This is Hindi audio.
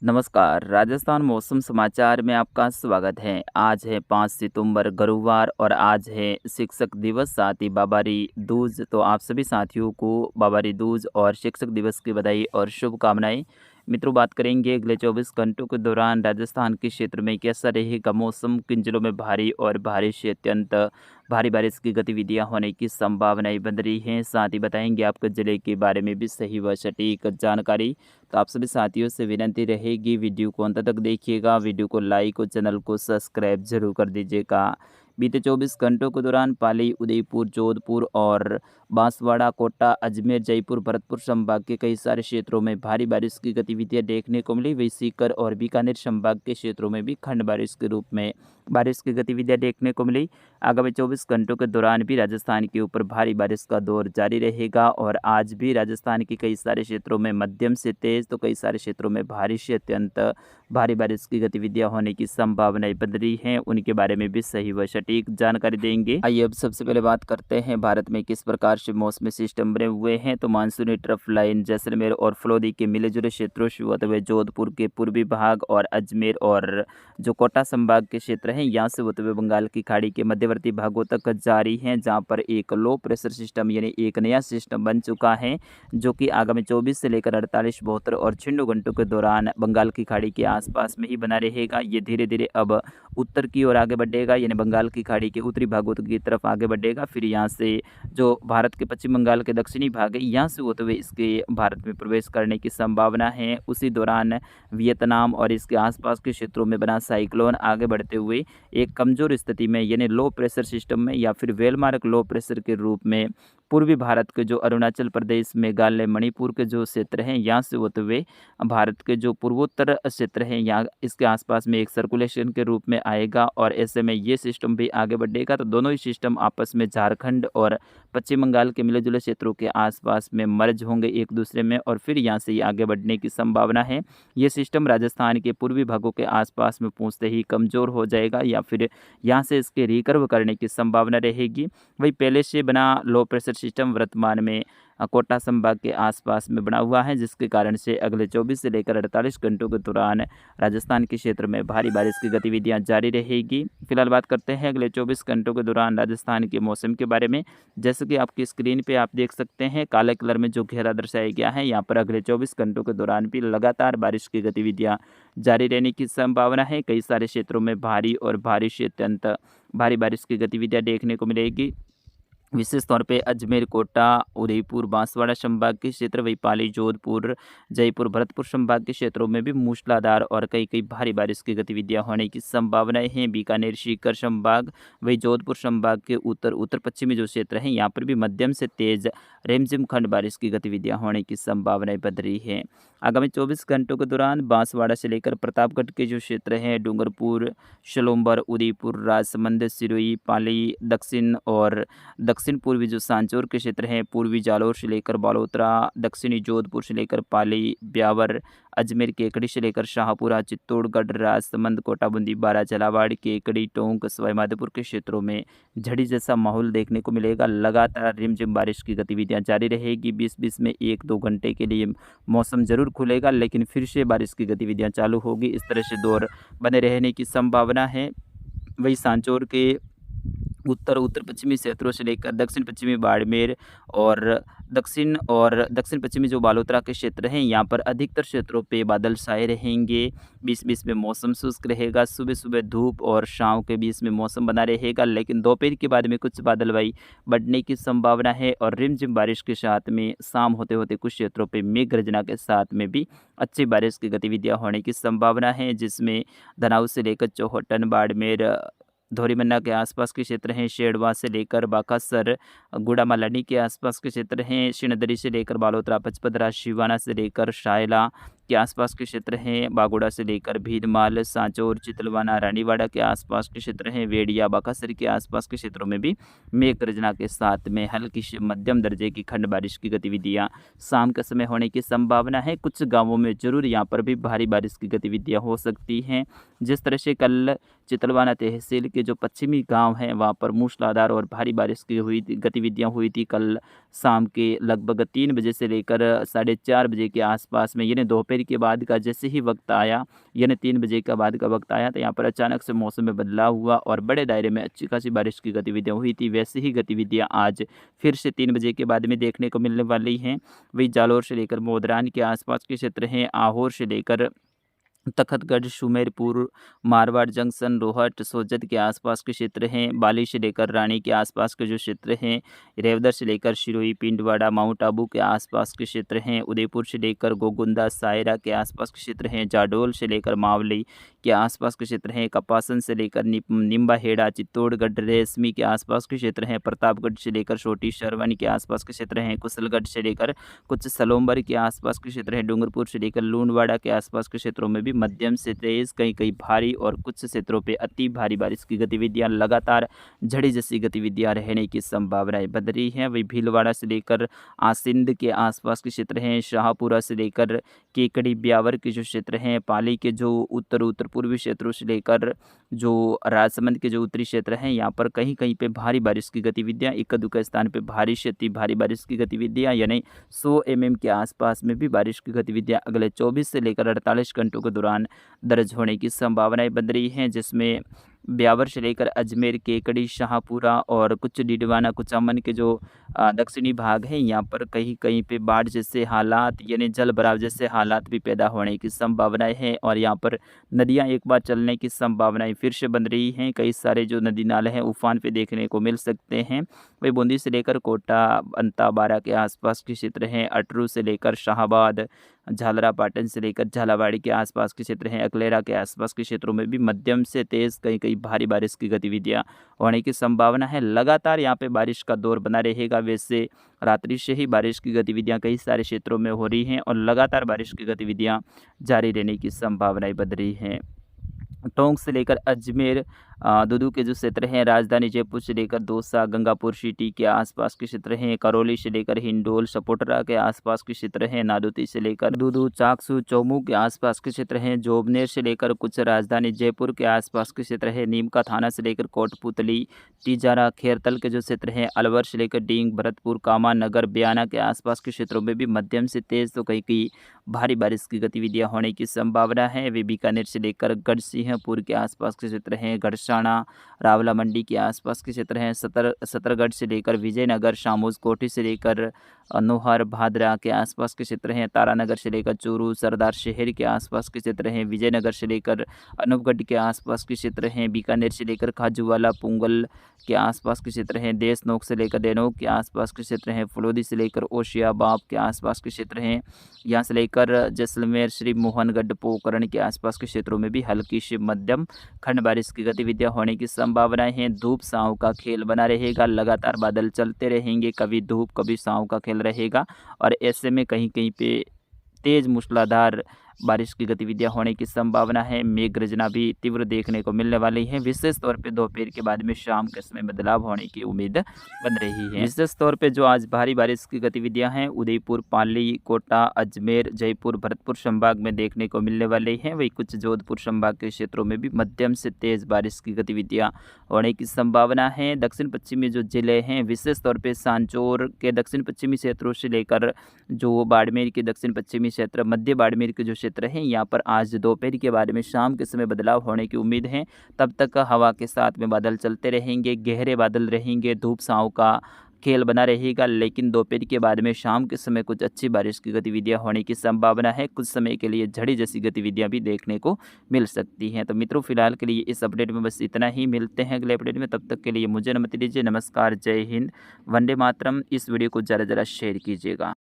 नमस्कार, राजस्थान मौसम समाचार में आपका स्वागत है। आज है 5 सितंबर गुरुवार और आज है शिक्षक दिवस, साथ ही बाबारी दूज। तो आप सभी साथियों को बाबारी दूज और शिक्षक दिवस की बधाई और शुभकामनाएं। मित्रों, बात करेंगे अगले 24 घंटों के दौरान राजस्थान के क्षेत्र में कैसा रहेगा मौसम, किन जिलों में भारी और भारी से अत्यंत भारी बारिश की गतिविधियां होने की संभावनाएं बन रही हैं। साथ ही बताएंगे आपके जिले के बारे में भी सही व सटीक जानकारी। तो आप सभी साथियों से विनती रहेगी, वीडियो को अंत तक देखिएगा, वीडियो को लाइक और चैनल को सब्सक्राइब जरूर कर दीजिएगा। बीते 24 घंटों के दौरान पाली, उदयपुर, जोधपुर और बांसवाड़ा, कोटा, अजमेर, जयपुर, भरतपुर संभाग के कई सारे क्षेत्रों में भारी बारिश की गतिविधियां देखने को मिली। वहीं सीकर और बीकानेर संभाग के क्षेत्रों में भी खंड बारिश के रूप में बारिश की गतिविधियां देखने को मिली। आगामी 24 घंटों के दौरान भी राजस्थान के ऊपर भारी बारिश का दौर जारी रहेगा और आज भी राजस्थान के कई सारे क्षेत्रों में मध्यम से तेज तो कई सारे क्षेत्रों में भारी से अत्यंत भारी बारिश की गतिविधियां होने की संभावनाएं बन रही हैं। उनके बारे में भी सही व सटीक जानकारी देंगे। आइए अब सबसे पहले बात करते हैं भारत में किस प्रकार से मौसमी सिस्टम बने हुए हैं। तो मानसूनी ट्रफ लाइन जैसलमेर और फलोदी के मिले जुले क्षेत्रों से होते हुए जोधपुर के पूर्वी भाग और अजमेर और जो कोटा संभाग के क्षेत्र हैं, यहाँ से होते हुए बंगाल की खाड़ी के मध्यवर्ती भागों तक जारी हैं, जहाँ पर एक लो प्रेशर सिस्टम यानी एक नया सिस्टम बन चुका है, जो कि आगामी 24 से लेकर 48, 72 और 96 घंटों के दौरान बंगाल की खाड़ी के आसपास में ही बना रहेगा। ये धीरे धीरे अब उत्तर की ओर आगे बढ़ेगा, यानी बंगाल की खाड़ी के उत्तरी भागों की तरफ आगे बढ़ेगा। फिर यहाँ से जो भारत के पश्चिम बंगाल के दक्षिणी भाग है, यहाँ से होते हुए इसके भारत में प्रवेश करने की संभावना है। उसी दौरान वियतनाम और इसके आसपास के क्षेत्रों में बना साइक्लोन आगे बढ़ते हुए एक कमजोर स्थिति में यानी लो प्रेशर सिस्टम में या फिर वेलमार्क लो प्रेशर के रूप में पूर्वी भारत के जो अरुणाचल प्रदेश, मेघालय, मणिपुर के जो क्षेत्र हैं, यहाँ से होते हुए भारत के जो पूर्वोत्तर क्षेत्र हैं, यहाँ इसके आसपास में एक सर्कुलेशन के रूप में आएगा और ऐसे में ये सिस्टम भी आगे बढ़ेगा। तो दोनों ही सिस्टम आपस में झारखंड और पश्चिम बंगाल के मिले जुले क्षेत्रों के आसपास में मर्ज होंगे एक दूसरे में और फिर यहाँ से ये आगे बढ़ने की संभावना है। ये सिस्टम राजस्थान के पूर्वी भागों के आसपास में पहुँचते ही कमज़ोर हो जाएगा या फिर यहाँ से इसके रिकर्व करने की संभावना रहेगी। वही पहले से बना लो प्रेशर सिस्टम वर्तमान में कोटा संभाग के आसपास में बना हुआ है, जिसके कारण से अगले 24 से लेकर 48 घंटों के दौरान राजस्थान के क्षेत्र में भारी बारिश की गतिविधियां जारी रहेगी। फिलहाल बात करते हैं अगले 24 घंटों के दौरान राजस्थान के मौसम के बारे में। जैसे कि आपकी स्क्रीन पे आप देख सकते हैं, काले कलर में जो घेरा दर्शाया गया है, यहाँ पर अगले 24 घंटों के दौरान भी लगातार बारिश की गतिविधियाँ जारी रहने की संभावना है। कई सारे क्षेत्रों में भारी और भारी से अत्यंत भारी बारिश की गतिविधियाँ देखने को मिलेगी। विशेष तौर पे अजमेर, कोटा, उदयपुर, बांसवाड़ा संभाग के क्षेत्र, वही पाली, जोधपुर, जयपुर, भरतपुर संभाग के क्षेत्रों में भी मूसलाधार और कई कई भारी बारिश की गतिविधियां होने की संभावनाएं हैं। बीकानेर, सीकर संभाग, वही जोधपुर संभाग के उत्तर उत्तर पश्चिमी जो क्षेत्र हैं, यहाँ पर भी मध्यम से तेज रिमझिम खंड बारिश की गतिविधियां होने की संभावनाएं बन रही हैं। आगामी 24 घंटों के दौरान बांसवाड़ा से लेकर प्रतापगढ़ के जो क्षेत्र हैं, डूंगरपुर, शलोम्बर, उदयपुर, राजसमंद, सिरोही, पाली, दक्षिण पूर्वी जो सांचौर के क्षेत्र हैं, पूर्वी जालौर से लेकर बालोतरा, दक्षिणी जोधपुर से लेकर पाली, ब्यावर, अजमेर, केकड़ी से लेकर शाहपुरा, चित्तौड़गढ़, राजसमंद, कोटा, बूंदी, बारा, झालावाड़, केकड़ी, टोंक, सवाईमाधोपुर के क्षेत्रों में झड़ी जैसा माहौल देखने को मिलेगा। लगातार रिमझिम बारिश की गतिविधियां जारी रहेगी। 20-20 में 1-2 घंटे के लिए मौसम जरूर खुलेगा, लेकिन फिर से बारिश की गतिविधियां चालू होगी। इस तरह से दौर बने रहने की संभावना है। वही सांचौर के उत्तर पश्चिमी क्षेत्रों से लेकर दक्षिण पश्चिमी बाड़मेर और दक्षिण पश्चिमी जो बालोतरा के क्षेत्र हैं, यहाँ पर अधिकतर क्षेत्रों पे बादल छाए रहेंगे। 20-20 में मौसम शुष्क रहेगा। सुबह सुबह धूप और शाम के बीच में मौसम बना रहेगा, लेकिन दोपहर के बाद में कुछ बादलवाई बढ़ने की संभावना है और रिमझिम बारिश के साथ में शाम होते होते कुछ क्षेत्रों पे मेघ गर्जना के साथ में भी अच्छी बारिश की गतिविधियाँ होने की संभावना है, जिसमें धनाऊ से लेकर चौहटन, बाड़मेर, धोरीमन्ना के आसपास के क्षेत्र हैं, शेड़वा से लेकर बाकासर, गुड़ामालानी के आसपास के क्षेत्र हैं, सिणदरी से लेकर बालोतरा, पचपदरा, शिवाना से लेकर शायला के आसपास के क्षेत्र हैं, बागोड़ा से लेकर भीनमाल, सांचौर, चितलवाना, रानीवाड़ा के आसपास के क्षेत्र हैं, वेड़िया, बाकासर के आसपास के क्षेत्रों में भी मेघ गर्जना के साथ में हल्की से मध्यम दर्जे की खंड बारिश की गतिविधियां शाम के समय होने की संभावना है। कुछ गांवों में जरूर यहां पर भी भारी बारिश की गतिविधियां हो सकती हैं। जिस तरह से कल चितलवाना तहसील के जो पश्चिमी गांव हैं, वहां पर मूसलाधार और भारी बारिश की गतिविधियां हुई थी कल शाम के लगभग 3 बजे से लेकर 4:30 बजे के आसपास में, यानी दोपहर दोपहर के बाद का जैसे ही वक्त आया, यानी 3 बजे का बाद का वक्त आया, तो यहाँ पर अचानक से मौसम में बदलाव हुआ और बड़े दायरे में अच्छी खासी बारिश की गतिविधियाँ हुई थी। वैसी ही गतिविधियाँ आज फिर से 3 बजे के बाद में देखने को मिलने वाली हैं। वही जालौर से लेकर मोदरान के आसपास के क्षेत्र हैं, आहोर से लेकर तखतगढ़, सुमेरपुर, मारवाड़ जंक्शन, रोहट, सोजत के आसपास के क्षेत्र हैं, बाली से लेकर रानी के आसपास के जो क्षेत्र हैं, रेवदर से लेकर सिरोही, पिंडवाड़ा, माउंट आबू के आसपास के क्षेत्र हैं, उदयपुर से लेकर गोगुंदा, सायरा के आसपास के क्षेत्र हैं, जाडोल से लेकर मावली के आसपास के क्षेत्र हैं, कपासन से लेकर निम्बाहेड़ा, चित्तौड़गढ़, रेशमी के आसपास के क्षेत्र हैं, प्रतापगढ़ से लेकर छोटी शरवनी के आसपास के क्षेत्र हैं, कुशलगढ़ से लेकर कुछ सलोम्बर के आसपास के क्षेत्र हैं, डूंगरपुर से लेकर लूणवाड़ा के आसपास के क्षेत्रों में भी मध्यम से तेज, कहीं कहीं भारी और कुछ क्षेत्रों पे अति भारी बारिश की गतिविधियां, लगातार झड़ी जैसी गतिविधियां रहने की संभावनाएं बन रही हैं। वही भीलवाड़ा से लेकर आसिंद के आसपास के क्षेत्र हैं, शाहपुरा से लेकर केकड़ी, ब्यावर के जो क्षेत्र हैं, पाली के जो उत्तर पूर्वी क्षेत्रों से लेकर जो राजसमंद के जो उत्तरी क्षेत्र हैं, यहाँ पर कहीं कहीं पे भारी बारिश की गतिविधियां, इक्का दुक्का स्थान पे भारी से अति भारी बारिश की गतिविधियां, यानी 100 mm के आसपास में भी बारिश की गतिविधियां अगले 24 से लेकर 48 घंटों के दौरान दर्ज होने की संभावनाएं बन रही हैं, जिसमें ब्यावर से लेकर अजमेर, केकड़ी, शाहपुरा और कुछ डीडवाना, कुचामन के जो दक्षिणी भाग हैं, यहाँ पर कहीं कहीं पे बाढ़ जैसे हालात, यानी जल भराव जैसे हालात भी पैदा होने की संभावनाएं हैं और यहाँ पर नदियाँ एक बार चलने की संभावनाएं फिर से बन रही हैं। कई सारे जो नदी नाले हैं उफान पे देखने को मिल सकते हैं। वही बूंदी से लेकर कोटा, अंताबारा के आसपास के क्षेत्र हैं, अटरू से लेकर शाहबाद, झालरापाटन से लेकर झालावाड़ी के आसपास के क्षेत्र हैं, अकलेरा के आसपास के क्षेत्रों में भी मध्यम से तेज़, कहीं कहीं भारी बारिश की गतिविधियां होने की संभावना है। लगातार यहाँ पे बारिश का दौर बना रहेगा। वैसे रात्रि से ही बारिश की गतिविधियां कई सारे क्षेत्रों में हो रही हैं और लगातार बारिश की गतिविधियां जारी रहने की संभावनाएं बन रही हैं। टोंक से लेकर अजमेर, दूदू के जो क्षेत्र हैं, राजधानी जयपुर से लेकर दौसा, गंगापुर सिटी के आसपास के क्षेत्र हैं, करौली से लेकर हिंडोल, सपोटरा के आसपास के क्षेत्र हैं, नादौती से लेकर दूदू, चाकसू, चौमू के आसपास के क्षेत्र हैं, जोबनेर से लेकर कुछ राजधानी जयपुर के आसपास के क्षेत्र है, नीमका थाना से लेकर कोटपुतली, तिजारा, खेरतल के जो क्षेत्र हैं, अलवर से लेकर डींग, भरतपुर, कामा नगर, बयाना के आसपास के क्षेत्रों में भी मध्यम से तेज तो कहीं कहीं भारी बारिश की गतिविधियां होने की संभावना है। वे बीकानेर से लेकर गढ़सिंहपुर के आसपास के क्षेत्र हैं, गढ़साना, रावला मंडी के आसपास के क्षेत्र हैं, सतरगढ़ से लेकर विजयनगर, शामूज कोठी से लेकर नोहर, भादरा के आसपास के क्षेत्र हैं, तारानगर से लेकर चूरू, सरदार शहर के आसपास के क्षेत्र हैं, विजयनगर से लेकर अनूपगढ़ के आसपास के क्षेत्र हैं, बीकानेर से लेकर खाजूवाला, पुंगल के आसपास के क्षेत्र हैं, देशनोक से लेकर डेनोक के आसपास के क्षेत्र हैं, फलोदी से लेकर ओशिया, बाप के आसपास के क्षेत्र हैं, यहाँ से लेकर जैसलमेर, श्री मोहनगढ़, पोकरण के आसपास के क्षेत्रों में भी हल्की से मध्यम खंड बारिश की गतिविधियां होने की संभावनाएं हैं। धूप छांव का खेल बना रहेगा, लगातार बादल चलते रहेंगे, कभी धूप कभी छांव का खेल रहेगा और ऐसे में कहीं कहीं पे तेज मूसलाधार बारिश की गतिविधियां होने की संभावना है। मेघ गर्जना भी तीव्र देखने को मिलने वाली है। विशेष तौर पे दोपहर के बाद में शाम के समय बदलाव होने की उम्मीद बन रही है। विशेष तौर पे जो आज भारी बारिश की गतिविधियां हैं उदयपुर, पाली, कोटा, अजमेर, जयपुर, भरतपुर संभाग में देखने को मिलने वाले हैं। वही कुछ जोधपुर संभाग के क्षेत्रों में भी मध्यम से तेज बारिश की गतिविधियां होने की संभावना है। दक्षिण पश्चिमी जो जिले हैं, विशेष तौर पर सांचौर के दक्षिण पश्चिमी क्षेत्रों से लेकर जो बाड़मेर के दक्षिण पश्चिमी क्षेत्र, मध्य बाड़मेर के जो क्षेत्र हैं, यहाँ पर आज दोपहर के बाद में शाम के समय बदलाव होने की उम्मीद है। तब तक हवा के साथ में बादल चलते रहेंगे, गहरे बादल रहेंगे, धूप छांव का खेल बना रहेगा, लेकिन दोपहर के बाद में शाम के समय कुछ अच्छी बारिश की गतिविधियां होने की संभावना है। कुछ समय के लिए झड़ी जैसी गतिविधियां भी देखने को मिल सकती हैं। तो मित्रों, फिलहाल के लिए इस अपडेट में बस इतना ही। मिलते हैं अगले अपडेट में, तब तक के लिए मुझे अनुमति दीजिए। नमस्कार, जय हिंद, वंदे मातरम। इस वीडियो को ज़रा शेयर कीजिएगा।